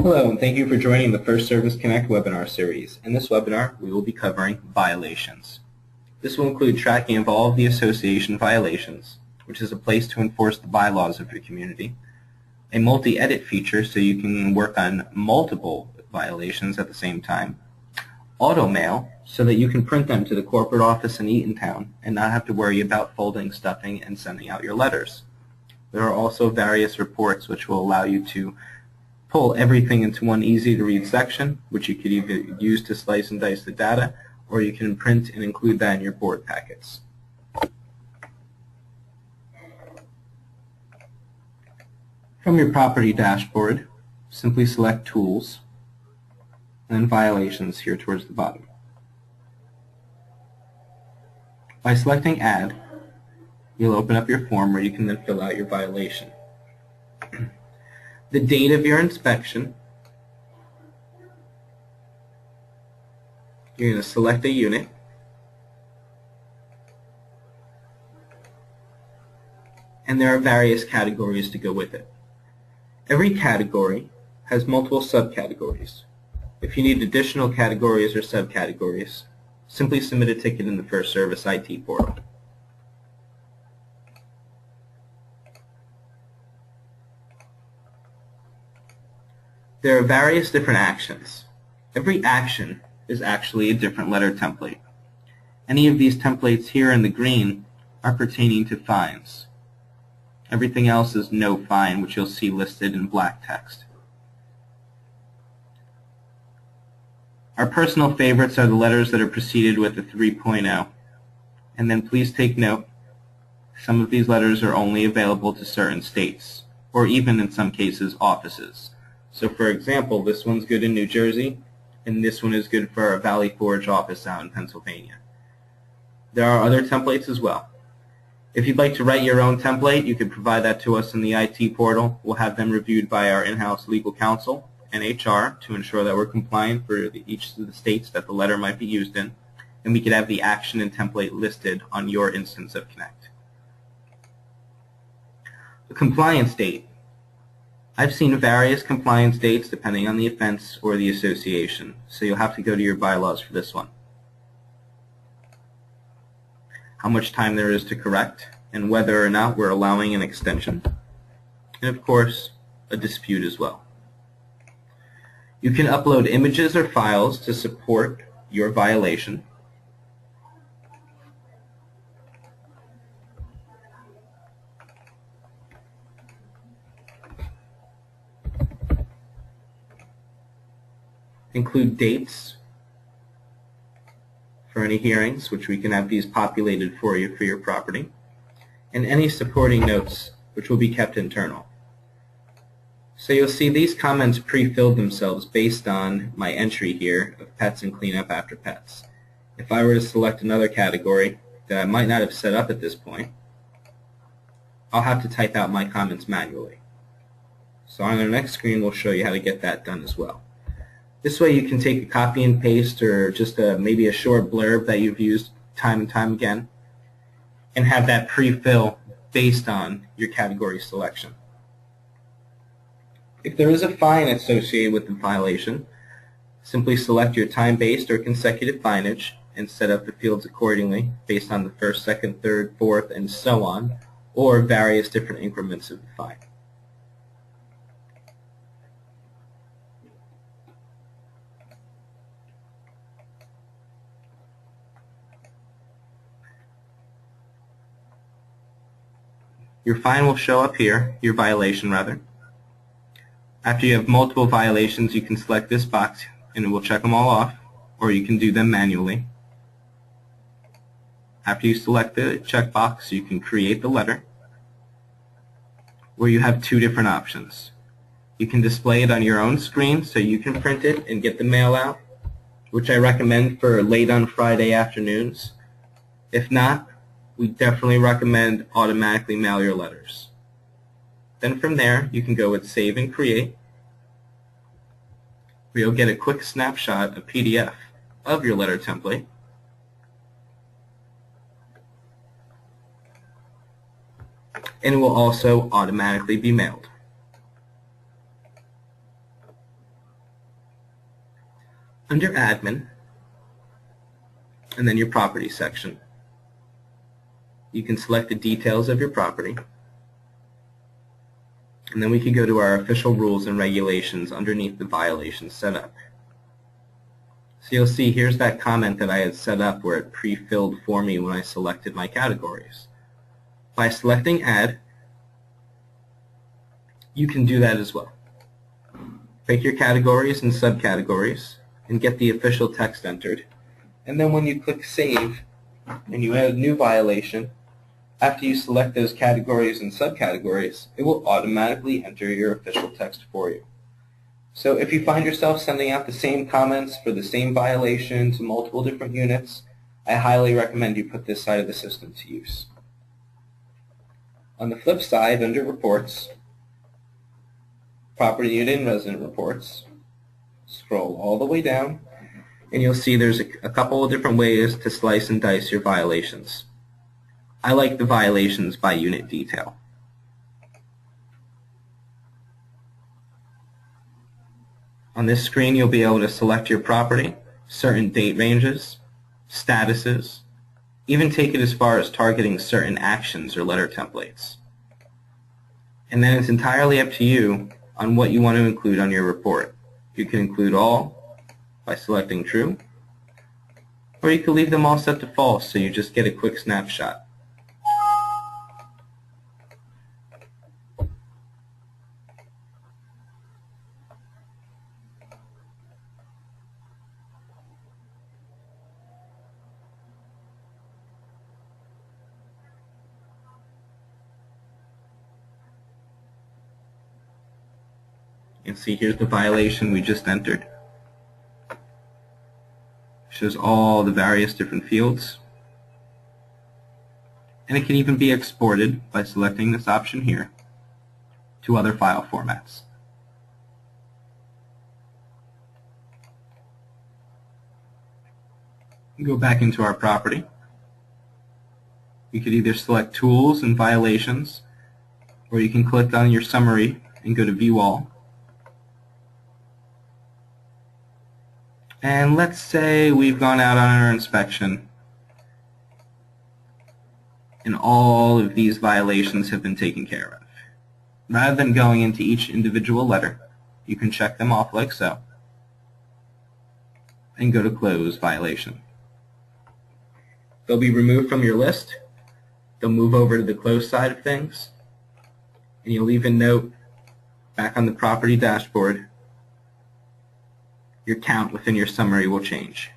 Hello, and thank you for joining the First Service Connect webinar series. In this webinar, we will be covering violations. This will include tracking of all of the association violations, which is a place to enforce the bylaws of your community, a multi-edit feature so you can work on multiple violations at the same time, auto mail so that you can print them to the corporate office in Eatontown and not have to worry about folding, stuffing, and sending out your letters. There are also various reports which will allow you to pull everything into one easy-to-read section, which you could either use to slice and dice the data, or you can print and include that in your board packets. From your property dashboard, simply select Tools, and then Violations here towards the bottom. By selecting Add, you'll open up your form where you can then fill out your violation. The date of your inspection, you're going to select a unit, and there are various categories to go with it. Every category has multiple subcategories. If you need additional categories or subcategories, simply submit a ticket in the First Service IT portal. There are various different actions. Every action is actually a different letter template. Any of these templates here in the green are pertaining to fines. Everything else is no fine, which you'll see listed in black text. Our personal favorites are the letters that are preceded with a 3.0. And then please take note, some of these letters are only available to certain states, or even in some cases offices. So for example, this one's good in New Jersey, and this one is good for our Valley Forge office out in Pennsylvania. There are other templates as well. If you'd like to write your own template, you can provide that to us in the IT portal. We'll have them reviewed by our in-house legal counsel and HR to ensure that we're compliant for each of the states that the letter might be used in, and we could have the action and template listed on your instance of Connect. The compliance date. I've seen various compliance dates depending on the offense or the association, so you'll have to go to your bylaws for this one. How much time there is to correct, and whether or not we're allowing an extension, and of course, a dispute as well. You can upload images or files to support your violation. Include dates for any hearings, which we can have these populated for you for your property, and any supporting notes, which will be kept internal. So you'll see these comments pre-filled themselves based on my entry here of pets and cleanup after pets. If I were to select another category that I might not have set up at this point, I'll have to type out my comments manually. So on the next screen, we'll show you how to get that done as well. This way you can take a copy and paste or just maybe a short blurb that you've used time and time again and have that pre-fill based on your category selection. If there is a fine associated with the violation, simply select your time-based or consecutive fineage and set up the fields accordingly based on the first, second, third, fourth, and so on, or various different increments of the fine. Your fine will show up here, your violation rather. After you have multiple violations, you can select this box and it will check them all off, or you can do them manually. After you select the checkbox, you can create the letter, where you have two different options. You can display it on your own screen so you can print it and get the mail out, which I recommend for late on Friday afternoons. If not, we definitely recommend automatically mail your letters. Then from there, you can go with Save and Create, where you'll get a quick snapshot, a PDF, of your letter template. And it will also automatically be mailed. Under Admin, and then your Property section, you can select the details of your property, and then we can go to our official rules and regulations underneath the violations setup. So you'll see here's that comment that I had set up where it pre-filled for me when I selected my categories. By selecting Add, you can do that as well. Pick your categories and subcategories and get the official text entered. And then when you click Save and you add a new violation, after you select those categories and subcategories, it will automatically enter your official text for you. So if you find yourself sending out the same comments for the same violation to multiple different units, I highly recommend you put this side of the system to use. On the flip side, under Reports, Property Unit and Resident Reports, scroll all the way down, and you'll see there's a couple of different ways to slice and dice your violations. I like the violations by unit detail. On this screen, you'll be able to select your property, certain date ranges, statuses, even take it as far as targeting certain actions or letter templates. And then it's entirely up to you on what you want to include on your report. You can include all by selecting True, or you can leave them all set to false so you just get a quick snapshot. You can see here's the violation we just entered. Shows all the various different fields. And it can even be exported by selecting this option here to other file formats. Go back into our property. You could either select Tools and Violations, or you can click on your summary and go to View All. And let's say we've gone out on our inspection and all of these violations have been taken care of. Rather than going into each individual letter, you can check them off like so and go to Close Violation. They'll be removed from your list. They'll move over to the Close side of things, and you'll even note back on the property dashboard your count within your summary will change.